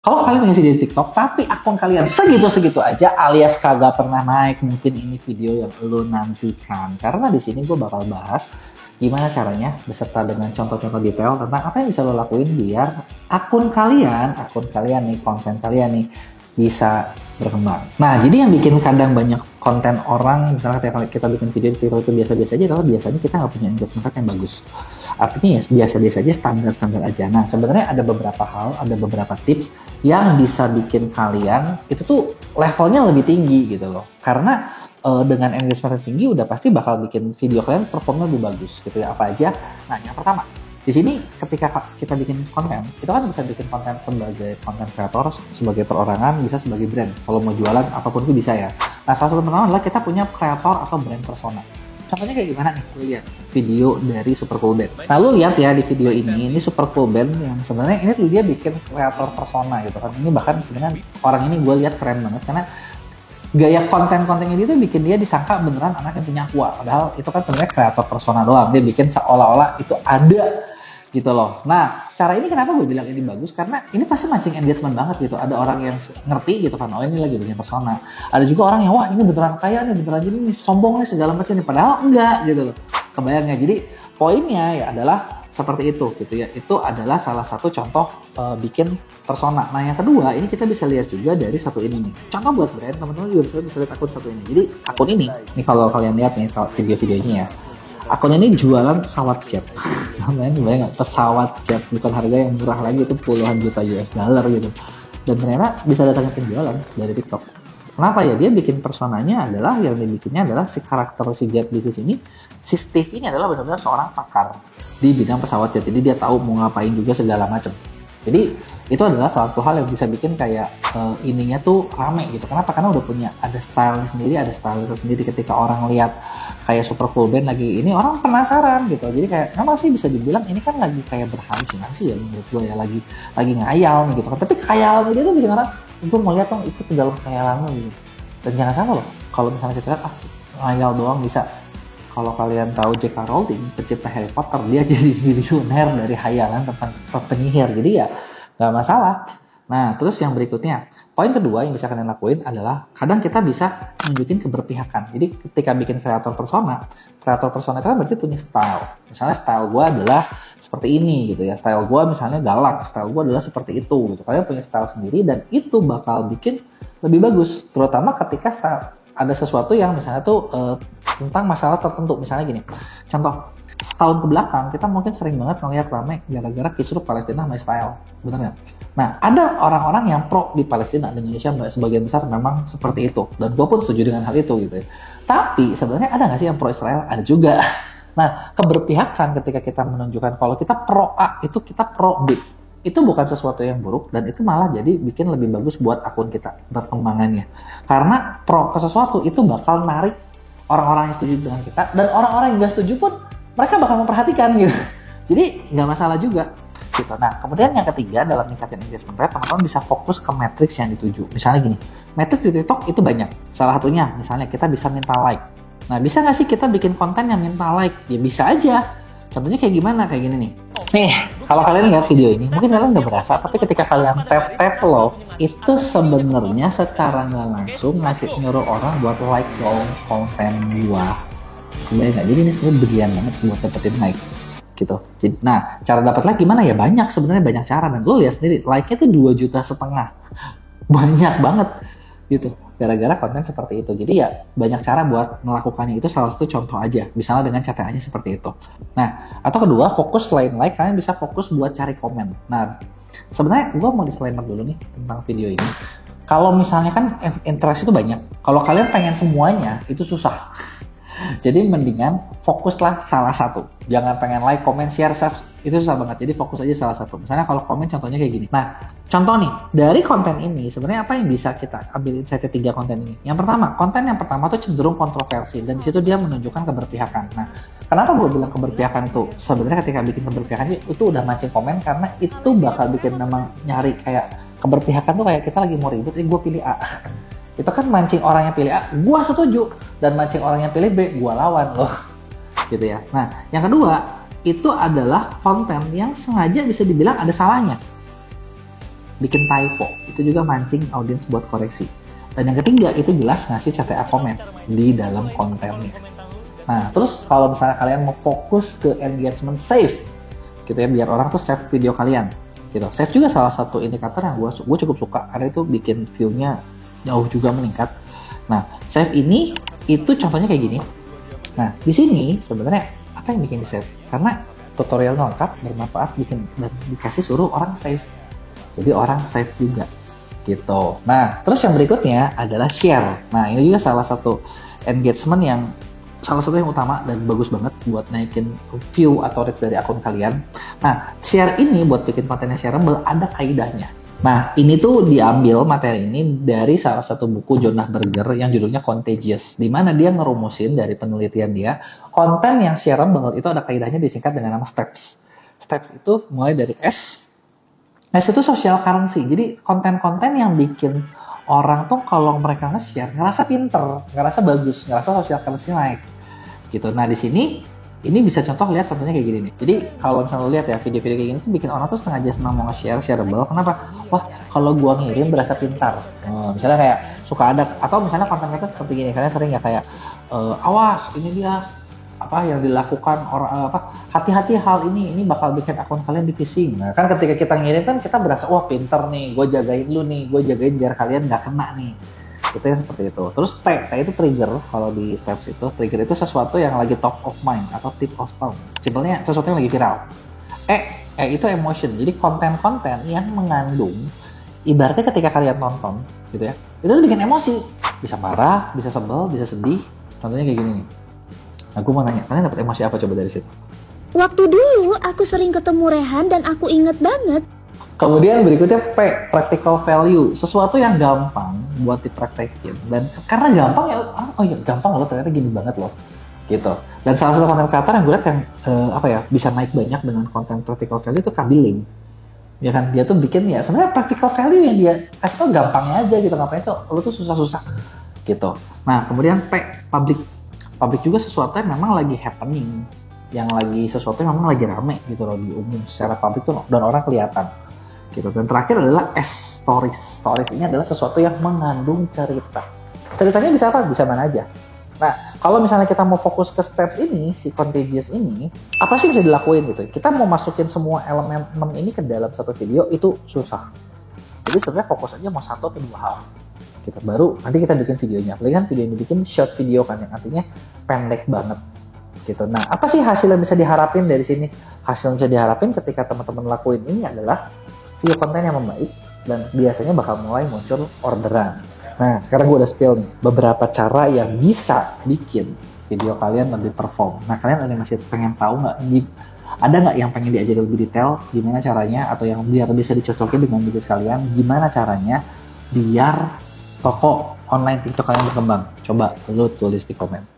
Kalau kalian punya video di TikTok, tapi akun kalian segitu-segitu aja, alias kagak pernah naik, mungkin ini video yang lo nantikan. Karena di sini gue bakal bahas gimana caranya, beserta dengan contoh-contoh detail tentang apa yang bisa lo lakuin biar akun kalian nih, konten kalian nih, bisa berkembang. Nah, jadi yang bikin kadang banyak konten orang, misalnya kita bikin video di TikTok itu biasa-biasa aja, kalau biasanya kita nggak punya engagement yang bagus. Artinya ya biasa-biasa aja, standar-standar aja. Nah, sebenarnya ada beberapa hal, ada beberapa tips yang bisa bikin kalian itu tuh levelnya lebih tinggi gitu loh. Karena dengan engagement tinggi udah pasti bakal bikin video kalian performnya lebih bagus gitu ya. Apa aja? Nah, yang pertama, di sini ketika kita bikin konten, kita kan bisa bikin konten sebagai konten kreator, sebagai perorangan, bisa sebagai brand. Kalau mau jualan apapun itu bisa ya. Nah, salah satu pertama adalah kita punya kreator atau brand persona. Contohnya kayak gimana nih? Lu lihat video dari Super Cool Band. Nah, lu lihat ya di video ini Super Cool Band yang sebenarnya ini tuh dia bikin kreator persona gitu kan. Ini bahkan sebenarnya orang ini gue lihat keren banget karena gaya konten-kontennya dia tuh bikin dia disangka beneran anak yang punya aqua. Padahal itu kan sebenarnya kreator persona doang. Dia bikin seolah-olah itu ada gitu loh. Nah, cara ini kenapa gue bilang ini bagus? Karena ini pasti mancing engagement banget gitu. Ada orang yang ngerti gitu kan, oh ini lagi bikin persona. Ada juga orang yang, wah ini beneran kaya nih, beneran gini nih, sombong nih, segala macam nih. Padahal enggak gitu loh. Kebayangnya. Jadi poinnya ya adalah seperti itu gitu ya. Itu adalah salah satu contoh bikin persona. Nah, yang kedua, ini kita bisa lihat juga dari satu ini nih. Contoh buat brand, teman-teman juga bisa lihat akun satu ini. Jadi akun ini kalau kalian lihat nih video-videonya ya. Akun ini jualan pesawat jet. Bayang pesawat jet, bukan harga yang murah lagi, itu puluhan juta US dollar gitu. Dan ternyata bisa datangin penjualan dari TikTok. Kenapa ya? Dia bikin personanya adalah, yang dibikinnya adalah si karakter si jet bisnis ini, si Steve ini adalah benar-benar seorang pakar di bidang pesawat jet. Jadi dia tahu mau ngapain juga segala macam. Jadi itu adalah salah satu hal yang bisa bikin kayak ininya tuh rame gitu. Kenapa? Karena udah punya ada style sendiri, ada style sendiri. Ketika orang lihat kayak Super Cool Band lagi ini, orang penasaran gitu. Jadi kayak kenapa sih bisa dibilang ini kan lagi kayak berhalusinasi ya menurut gue ya, lagi ngayal nih gitu kan. Tapi khayalan dia tuh bikin orang, gue mau lihat dong ikut ke dalam khayalan lo gitu. Dan jangan salah loh, kalau misalnya kita lihat ngayal doang bisa. Kalau kalian tahu J.K. Rowling, pencipta Harry Potter, dia jadi miliuner dari khayalan tentang penyihir. Jadi ya nggak masalah. Nah, terus yang berikutnya, poin kedua yang bisa kalian lakuin adalah kadang kita bisa nunjukin keberpihakan. Jadi ketika bikin kreator persona itu kan berarti punya style. Misalnya style gue adalah seperti ini gitu ya. Style gue misalnya galak, style gue adalah seperti itu gitu. Kalian punya style sendiri dan itu bakal bikin lebih bagus. Terutama ketika ada sesuatu yang misalnya tuh tentang masalah tertentu. Misalnya gini, contoh, setahun ke belakang kita mungkin sering banget ngeliat rame gara-gara kisruh Palestina sama Israel, benar nggak? Nah, ada orang-orang yang pro di Palestina dan Indonesia sebagian besar memang seperti itu, dan gue pun setuju dengan hal itu gitu ya. Tapi sebenarnya ada nggak sih yang pro Israel? Ada juga. Nah, keberpihakan ketika kita menunjukkan kalau kita pro A itu kita pro B, itu bukan sesuatu yang buruk dan itu malah jadi bikin lebih bagus buat akun kita perkembangannya. Karena pro ke sesuatu itu bakal narik orang-orang yang setuju dengan kita, dan orang-orang yang nggak setuju pun mereka bakal memperhatikan gitu. Jadi nggak masalah juga gitu. Nah, kemudian yang ketiga dalam meningkatin engagement rate, teman-teman bisa fokus ke matriks yang dituju. Misalnya gini, matriks di TikTok itu banyak. Salah satunya misalnya kita bisa minta like. Nah, bisa nggak sih kita bikin konten yang minta like? Ya bisa aja. Contohnya kayak gimana? Kayak gini nih. Nih, kalau kalian lihat video ini, mungkin kalian nggak berasa, tapi ketika kalian tap love, itu sebenarnya secara nggak langsung nyuruh orang buat like dong konten gua. Kebayang nggak? Jadi ini sebenarnya berlian banget buat dapetin like gitu. Jadi, nah, cara dapat like gimana ya? Banyak sebenarnya, banyak cara. Dan lo lihat sendiri, like-nya tuh 2,5 juta. Banyak banget gitu. Gara-gara konten seperti itu. Jadi ya banyak cara buat melakukannya. Itu salah satu contoh aja. Misalnya dengan CTA-nya seperti itu. Nah, atau kedua, fokus selain like, kalian bisa fokus buat cari komen. Nah, sebenarnya gue mau disclaimer dulu nih tentang video ini. Kalau misalnya kan interest itu banyak. Kalau kalian pengen semuanya, itu susah. Jadi mendingan fokuslah salah satu. Jangan pengen like, comment, share, save. Itu susah banget. Jadi fokus aja salah satu. Misalnya kalau komen contohnya kayak gini. Nah, contoh nih, dari konten ini sebenarnya apa yang bisa kita ambil insight 3 konten ini? Yang pertama, konten yang pertama tuh cenderung kontroversi dan di situ dia menunjukkan keberpihakan. Nah, kenapa gue bilang keberpihakan itu? Sebenarnya ketika bikin keberpihakan itu udah mancing komen karena itu bakal bikin memang nyari kayak keberpihakan tuh kayak kita lagi mau ribut, gue pilih A. Itu kan mancing orang yang pilih A, gue setuju, dan mancing orang yang pilih B, gue lawan loh, gitu ya. Nah, yang kedua itu adalah konten yang sengaja bisa dibilang ada salahnya. bikin typo, itu juga mancing audiens buat koreksi. Dan yang ketiga itu jelas ngasih CTA comment di dalam kontennya. Nah, terus kalau misalnya kalian mau fokus ke engagement save, gitu ya, biar orang tuh save video kalian, gitu. Save juga salah satu indikator yang gue cukup suka karena itu bikin view-nya jauh juga meningkat. Nah, save ini itu contohnya kayak gini. Nah, di sini sebenarnya apa yang bikin di save? Karena tutorial lengkap, bermanfaat, bikin dan dikasih suruh orang save. Jadi orang save juga, gitu. Nah, terus yang berikutnya adalah share. Nah, ini juga salah satu engagement yang salah satu yang utama dan bagus banget buat naikin view atau reach dari akun kalian. Nah, share ini buat bikin kontennya shareable ada kaidahnya. Nah, ini tuh diambil materi ini dari salah satu buku Jonah Berger yang judulnya Contagious, di mana dia ngerumusin dari penelitian dia, konten yang shareable itu ada kaidahnya disingkat dengan nama STEPS. STEPS itu mulai dari S itu social currency. Jadi konten-konten yang bikin orang tuh kalau mereka nge-share ngerasa pinter, ngerasa bagus, ngerasa social currency naik. Gitu. Nah, di sini ini bisa lihat contohnya kayak gini nih. Jadi kalau misalnya lo lihat ya video-video kayak gini tuh bikin orang tuh sengaja senang mau nge-share, shareable. Kenapa? Wah, kalau gua ngirim berasa pintar. Misalnya kayak suka ada, atau misalnya konten mereka seperti gini. Kalian sering ya kayak awas ini dia apa yang dilakukan orang, hati-hati hal ini bakal bikin akun kalian di phishing. Nah, kan ketika kita ngirim kan kita berasa wah pinter nih, gue jagain lu nih, gue jagain biar kalian nggak kena nih. Itu yang seperti itu. Terus T itu trigger. Kalau di steps itu trigger itu sesuatu yang lagi top of mind atau tip of tongue. Simpelnya sesuatu yang lagi viral. Itu emotion. Jadi konten-konten yang mengandung, ibaratnya ketika kalian nonton gitu ya, itu tuh bikin emosi. Bisa marah, bisa sebel, bisa sedih. Contohnya kayak gini nih. Nah, gue mau nanya, kalian dapat emosi apa coba dari situ? Waktu dulu aku sering ketemu Rehan dan aku inget banget. Kemudian berikutnya P, practical value. Sesuatu yang gampang buat dipraktekin. Dan karena gampang ya, gampang loh, ternyata gini banget loh. Gitu. Dan salah satu konten kreator yang gue lihat yang bisa naik banyak dengan konten practical value itu Kabiling. Ya kan, dia tuh bikin ya sebenarnya practical value yang dia kasih tuh gampangnya aja gitu. Ngapain sih lo tuh susah-susah gitu. Nah, kemudian P, public juga sesuatu yang memang lagi happening, yang lagi sesuatu yang memang lagi rame gitu loh di umum secara publik tuh dan orang kelihatan gitu. Dan terakhir adalah S, stories ini adalah sesuatu yang mengandung ceritanya bisa apa, bisa mana aja. Nah, kalau misalnya kita mau fokus ke steps ini, si Contagious ini apa sih bisa dilakuin gitu, kita mau masukin semua elemen 6 ini ke dalam satu video itu susah. Jadi sebenarnya fokus aja mau satu atau dua hal gitu, baru nanti kita bikin videonya. Apalagi kan video ini bikin short video kan, yang artinya pendek banget gitu. Nah, apa sih hasil yang bisa diharapin dari sini? Hasil yang bisa diharapin ketika teman-teman lakuin ini adalah view konten yang membaik dan biasanya bakal mulai muncul orderan. Nah, sekarang gue udah spill nih beberapa cara yang bisa bikin video kalian lebih perform. Nah, kalian ada yang masih pengen tahu nggak? Ada nggak yang pengen diajarin lebih detail gimana caranya, atau yang biar bisa dicocokin dengan bisnis kalian? Gimana caranya biar toko online TikTok kalian berkembang? Coba lu tulis di komen.